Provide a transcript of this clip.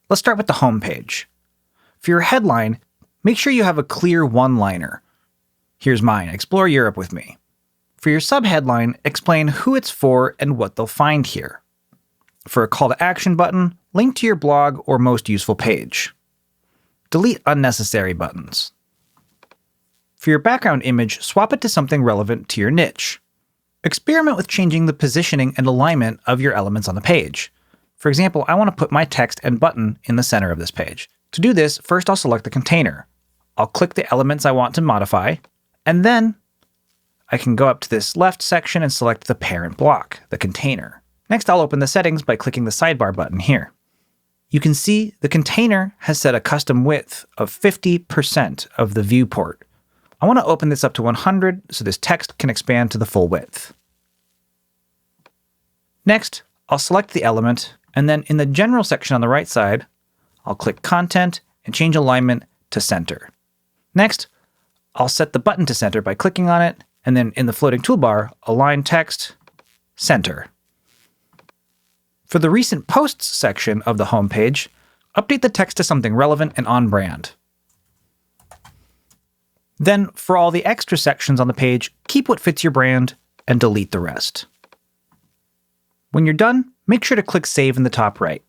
Let's start with the home page. For your headline, make sure you have a clear one-liner. Here's mine: Explore Europe with me. For your subheadline, explain who it's for and what they'll find here. For a call to action button, link to your blog or most useful page. Delete unnecessary buttons. For your background image, swap it to something relevant to your niche. Experiment with changing the positioning and alignment of your elements on the page. For example, I want to put my text and button in the center of this page. To do this, first I'll select the container. I'll click the elements I want to modify, and then I can go up to this left section and select the parent block, the container. Next, I'll open the settings by clicking the sidebar button here. You can see the container has set a custom width of 50% of the viewport. I want to open this up to 100 so this text can expand to the full width. Next, I'll select the element, and then in the general section on the right side, I'll click Content and change alignment to center. Next, I'll set the button to center by clicking on it, and then in the floating toolbar, align text, center. For the recent posts section of the home page, update the text to something relevant and on brand. Then, for all the extra sections on the page, keep what fits your brand and delete the rest. When you're done, make sure to click Save in the top right.